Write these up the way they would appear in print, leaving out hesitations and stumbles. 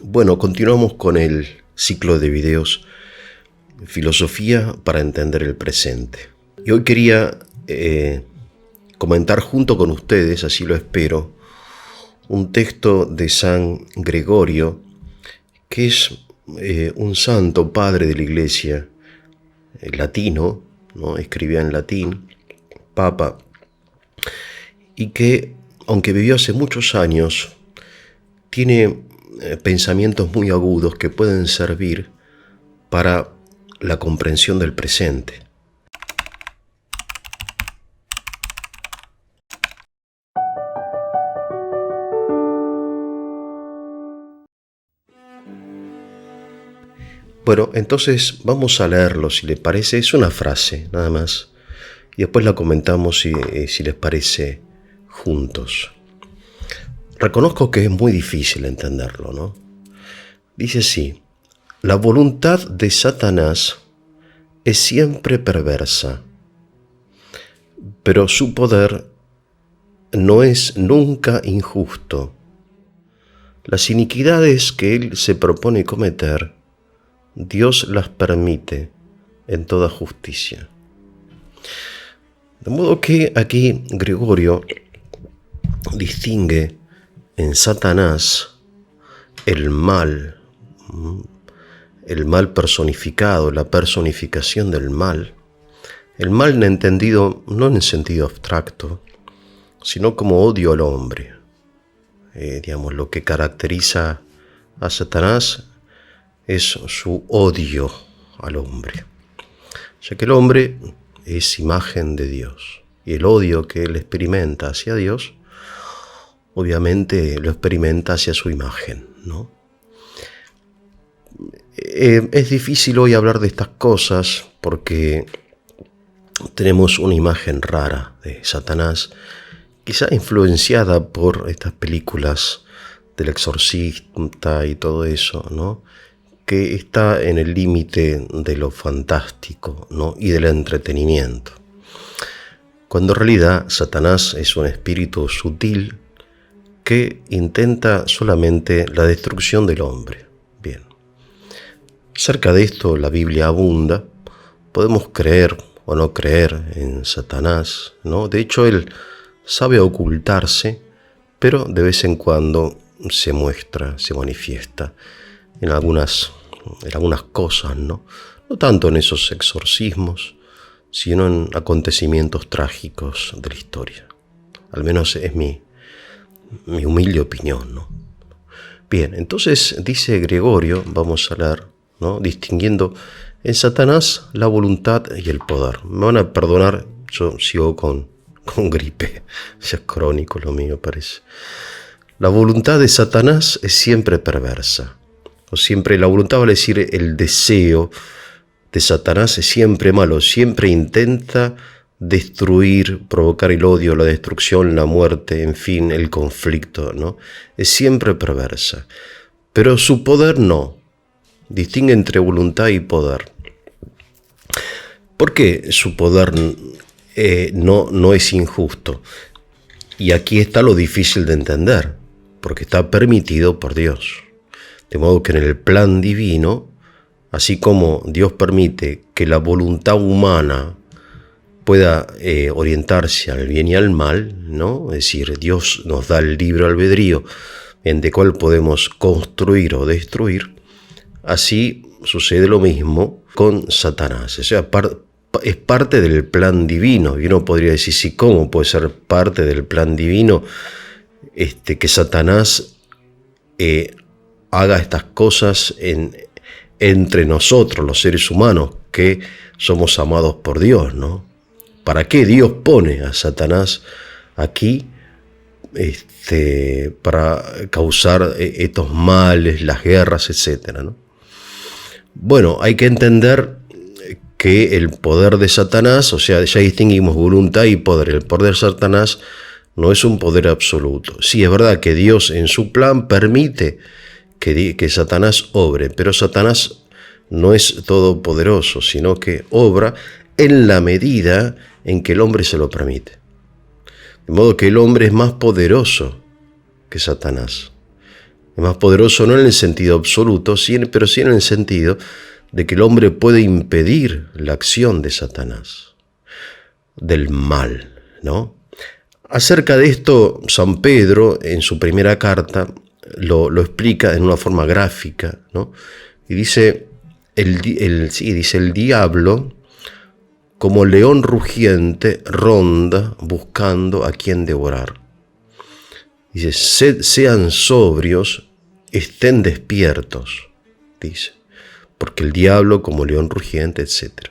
Bueno, continuamos con el ciclo de videos Filosofía para entender el presente. Y hoy quería comentar junto con ustedes, así lo espero, un texto de San Gregorio, que es un santo padre de la Iglesia, latino, ¿no? Escribía en latín, papa, y que, aunque vivió hace muchos años, tiene pensamientos muy agudos que pueden servir para la comprensión del presente. Bueno, entonces vamos a leerlo, si les parece. Es una frase, nada más. Y después la comentamos si les parece juntos. Reconozco que es muy difícil entenderlo, ¿no? Dice así: la voluntad de Satanás es siempre perversa, pero su poder no es nunca injusto. Las iniquidades que él se propone cometer, Dios las permite en toda justicia. De modo que aquí Gregorio distingue en Satanás el mal personificado, la personificación del mal. El mal entendido no en sentido abstracto, sino como odio al hombre. Lo que caracteriza a Satanás es su odio al hombre, ya que el hombre es imagen de Dios, y el odio que él experimenta hacia Dios, obviamente lo experimenta hacia su imagen, ¿no? Es difícil hoy hablar de estas cosas porque tenemos una imagen rara de Satanás, quizá influenciada por estas películas del exorcista y todo eso, ¿no? Que está en el límite de lo fantástico, ¿no? Y del entretenimiento. Cuando en realidad Satanás es un espíritu sutil que intenta solamente la destrucción del hombre. Bien. Acerca de esto la Biblia abunda. Podemos creer o no creer en Satanás, ¿no? De hecho, él sabe ocultarse, pero de vez en cuando se muestra, se manifiesta en algunas cosas, ¿no? No tanto en esos exorcismos, sino en acontecimientos trágicos de la historia. Al menos es mi humilde opinión, ¿no? Bien, entonces dice Gregorio, vamos a leer, ¿no? Distinguiendo en Satanás la voluntad y el poder. Me van a perdonar, yo sigo con gripe, ya es crónico lo mío, parece. La voluntad de Satanás es siempre perversa. O siempre, la voluntad vale decir el deseo de Satanás es siempre malo, siempre intenta destruir, provocar el odio, la destrucción, la muerte, en fin, el conflicto, ¿no? Es siempre perversa. Pero su poder no. Distingue entre voluntad y poder. ¿Por qué su poder no es injusto? Y aquí está lo difícil de entender, porque está permitido por Dios. De modo que en el plan divino, así como Dios permite que la voluntad humana pueda orientarse al bien y al mal, ¿no? Es decir, Dios nos da el libre albedrío mediante el cual podemos construir o destruir. Así sucede lo mismo con Satanás. O sea, es parte del plan divino. Y uno podría decir, sí, ¿cómo puede ser parte del plan divino que Satanás haga estas cosas entre nosotros, los seres humanos, que somos amados por Dios, ¿no? ¿Para qué Dios pone a Satanás aquí para causar estos males, las guerras, etcétera, ¿no? Bueno, hay que entender que el poder de Satanás, o sea, ya distinguimos voluntad y poder. El poder de Satanás no es un poder absoluto. Sí, es verdad que Dios en su plan permite que Satanás obre, pero Satanás no es todopoderoso, sino que obra en la medida en que el hombre se lo permite. De modo que el hombre es más poderoso que Satanás. Es más poderoso no en el sentido absoluto, pero sí en el sentido de que el hombre puede impedir la acción de Satanás, del mal, ¿no? Acerca de esto, San Pedro, en su primera carta, lo explica en una forma gráfica, ¿no? Y dice, dice, el diablo, como león rugiente, ronda buscando a quien devorar. Dice, sean sobrios, estén despiertos, dice, porque el diablo como león rugiente, etc.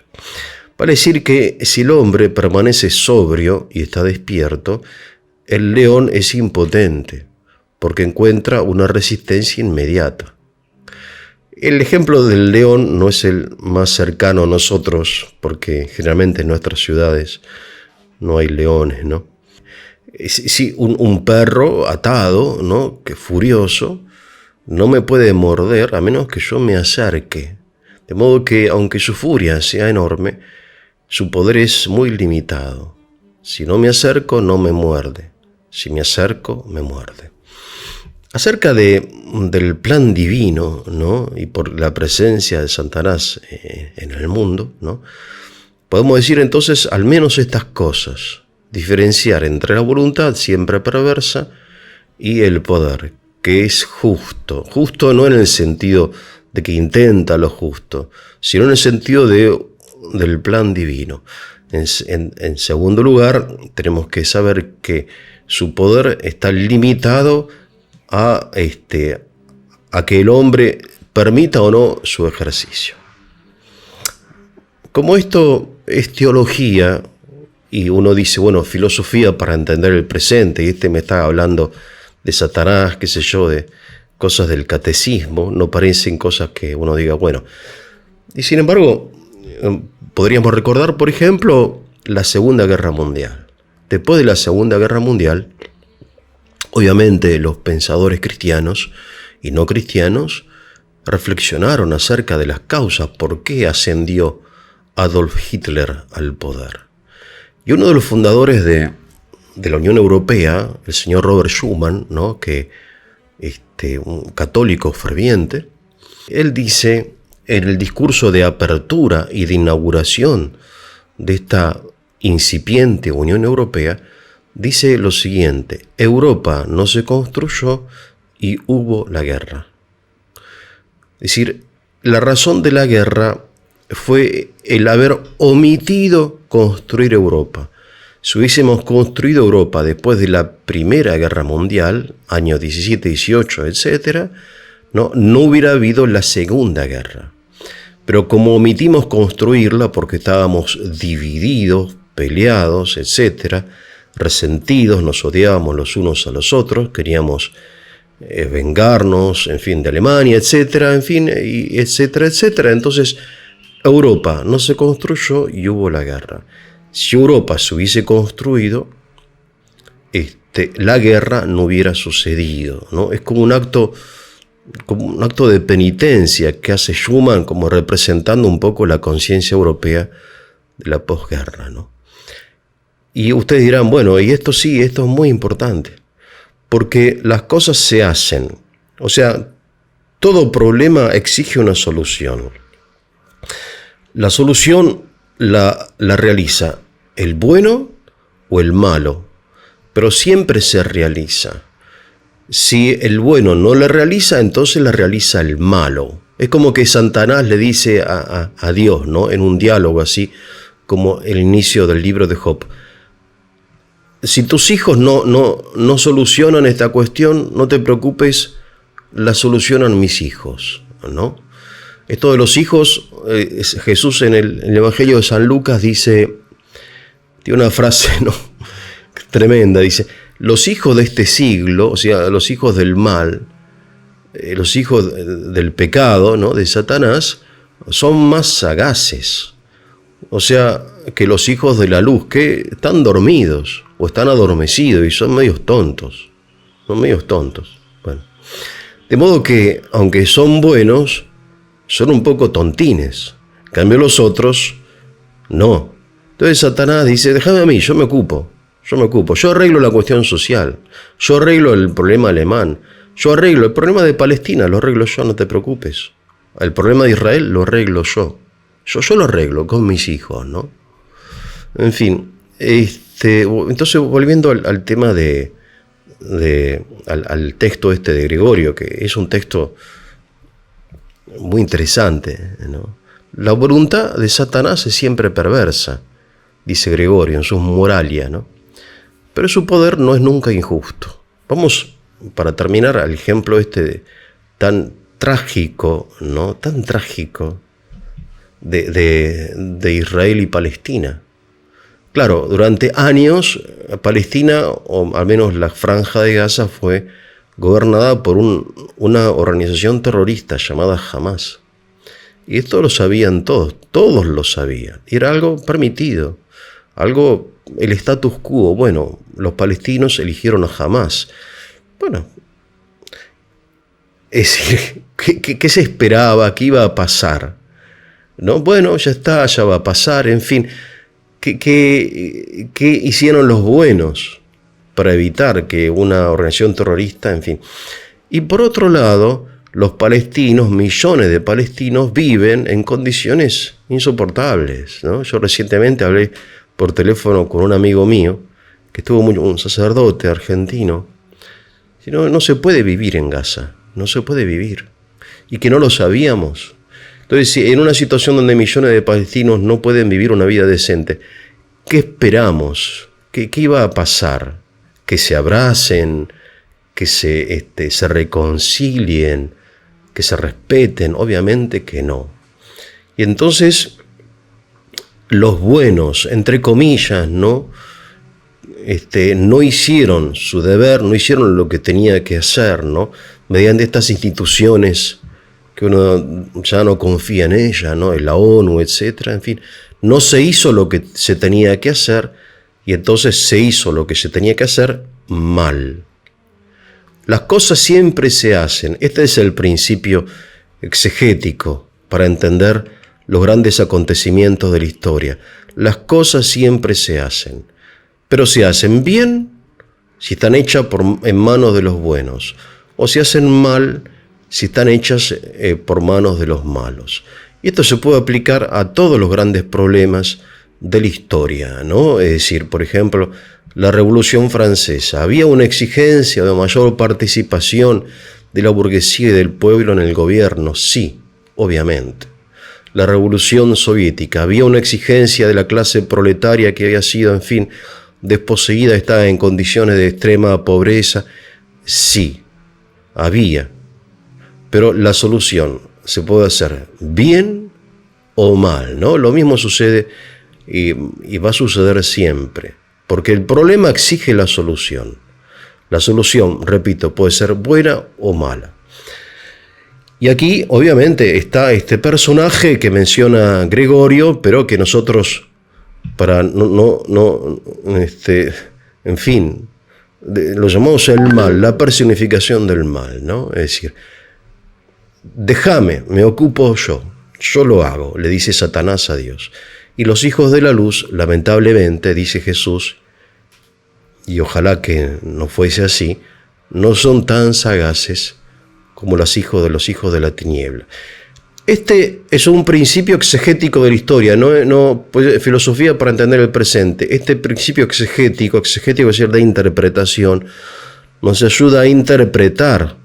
Vale decir que si el hombre permanece sobrio y está despierto, el león es impotente, porque encuentra una resistencia inmediata. El ejemplo del león no es el más cercano a nosotros, porque generalmente en nuestras ciudades no hay leones, ¿no? Sí, un perro atado, ¿no?, que furioso, no me puede morder a menos que yo me acerque. De modo que, aunque su furia sea enorme, su poder es muy limitado. Si no me acerco, no me muerde. Si me acerco, me muerde. Acerca del plan divino, ¿no?, y por la presencia de Satanás en el mundo, ¿no?, podemos decir entonces al menos estas cosas. Diferenciar entre la voluntad siempre perversa y el poder, que es justo. Justo no en el sentido de que intenta lo justo, sino en el sentido del plan divino. En segundo lugar, tenemos que saber que su poder está limitado a que el hombre permita o no su ejercicio. Como esto es teología, y uno dice, bueno, filosofía para entender el presente, y me está hablando de Satanás, qué sé yo, de cosas del catecismo, no parecen cosas que uno diga, bueno. Y sin embargo, podríamos recordar, por ejemplo, la Segunda Guerra Mundial. Después de la Segunda Guerra Mundial, obviamente los pensadores cristianos y no cristianos reflexionaron acerca de las causas por qué ascendió Adolf Hitler al poder. Y uno de los fundadores de la Unión Europea, el señor Robert Schuman, ¿no?, que un católico ferviente, él dice en el discurso de apertura y de inauguración de esta incipiente Unión Europea, dice lo siguiente: Europa no se construyó y hubo la guerra. Es decir, la razón de la guerra fue el haber omitido construir Europa. Si hubiésemos construido Europa después de la Primera Guerra Mundial, años 17, 18, etc., no hubiera habido la Segunda Guerra. Pero como omitimos construirla porque estábamos divididos, peleados, etc., resentidos, nos odiábamos los unos a los otros, queríamos vengarnos, en fin, de Alemania, etc., en fin, y etcétera, etcétera. Entonces, Europa no se construyó y hubo la guerra. Si Europa se hubiese construido, la guerra no hubiera sucedido, ¿no? Es como un acto de penitencia que hace Schuman, como representando un poco la conciencia europea de la posguerra, ¿no? Y ustedes dirán, bueno, y esto sí, esto es muy importante, porque las cosas se hacen. O sea, todo problema exige una solución. La solución la realiza el bueno o el malo, pero siempre se realiza. Si el bueno no la realiza, entonces la realiza el malo. Es como que Satanás le dice a Dios, ¿no?, en un diálogo así como el inicio del libro de Job: si tus hijos no solucionan esta cuestión, no te preocupes, la solucionan mis hijos, ¿no? Esto de los hijos, Jesús en el Evangelio de San Lucas tiene una frase, ¿no?, tremenda, dice: los hijos de este siglo, o sea, los hijos del mal, los hijos del pecado, ¿no?, de Satanás, son más sagaces, o sea, que los hijos de la luz, que están dormidos o están adormecidos y son medios tontos. Bueno, de modo que, aunque son buenos, son un poco tontines. En cambio los otros, no. Entonces Satanás dice: déjame a mí, yo me ocupo, yo arreglo la cuestión social, yo arreglo el problema alemán, Yo arreglo el problema de Palestina, lo arreglo yo, no te preocupes. El problema de Israel lo arreglo yo. Yo lo arreglo con mis hijos, ¿no? En fin, entonces volviendo al tema al texto de Gregorio, que es un texto muy interesante, ¿no? La voluntad de Satanás es siempre perversa, dice Gregorio en sus Moralia, ¿no? Pero su poder no es nunca injusto. Vamos, para terminar, al ejemplo tan trágico, ¿no? Tan trágico de Israel y Palestina. Claro, durante años Palestina, o al menos la Franja de Gaza, fue gobernada por una organización terrorista llamada Hamas. Y esto lo sabían todos lo sabían. Y era algo permitido, el status quo. Bueno, los palestinos eligieron a Hamas. Bueno, es decir, ¿qué se esperaba? ¿Qué iba a pasar? ¿No? Bueno, ya está, ya va a pasar, en fin. ¿Qué hicieron los buenos para evitar que una organización terrorista, en fin? Y por otro lado, los palestinos, millones de palestinos, viven en condiciones insoportables, ¿no? Yo recientemente hablé por teléfono con un amigo mío, que un sacerdote argentino. No se puede vivir en Gaza, no se puede vivir. Y que no lo sabíamos. Entonces, si en una situación donde millones de palestinos no pueden vivir una vida decente, ¿qué esperamos? ¿Qué iba a pasar? ¿Que se abracen? ¿Que se reconcilien? ¿Que se respeten? Obviamente que no. Y entonces, los buenos, entre comillas, ¿no? No hicieron su deber, no hicieron lo que tenía que hacer, ¿no? Mediante estas instituciones que uno ya no confía en ella, ¿no? En la ONU, etcétera, en fin, no se hizo lo que se tenía que hacer y entonces se hizo lo que se tenía que hacer mal. Las cosas siempre se hacen. Este es el principio exegético para entender los grandes acontecimientos de la historia. Las cosas siempre se hacen, pero se hacen bien si están hechas en manos de los buenos, o se hacen mal si están hechas por manos de los malos. Y esto se puede aplicar a todos los grandes problemas de la historia, ¿no? Es decir, por ejemplo, la Revolución Francesa. ¿Había una exigencia de mayor participación de la burguesía y del pueblo en el gobierno? Sí, obviamente. La Revolución Soviética. ¿Había una exigencia de la clase proletaria que había sido, en fin, desposeída, estaba en condiciones de extrema pobreza? Sí, había. Pero la solución se puede hacer bien o mal, ¿no? Lo mismo sucede y va a suceder siempre, porque el problema exige la solución. La solución, repito, puede ser buena o mala. Y aquí, obviamente, está este personaje que menciona Gregorio, pero que nosotros, para en fin, lo llamamos el mal, la personificación del mal, ¿no? Es decir, déjame, me ocupo yo lo hago, le dice Satanás a Dios. Y los hijos de la luz, lamentablemente, dice Jesús, y ojalá que no fuese así, no son tan sagaces como los hijos de la tiniebla. Este es un principio exegético de la historia, no filosofía para entender el presente. Este principio exegético es decir, de interpretación, nos ayuda a interpretar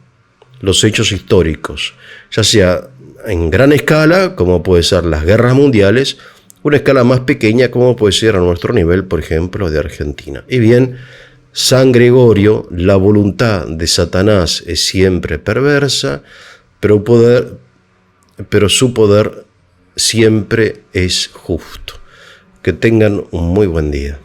los hechos históricos, ya sea en gran escala, como puede ser las guerras mundiales, una escala más pequeña, como puede ser a nuestro nivel, por ejemplo, de Argentina. Y bien, San Gregorio, la voluntad de Satanás es siempre perversa, pero su poder siempre es justo. Que tengan un muy buen día.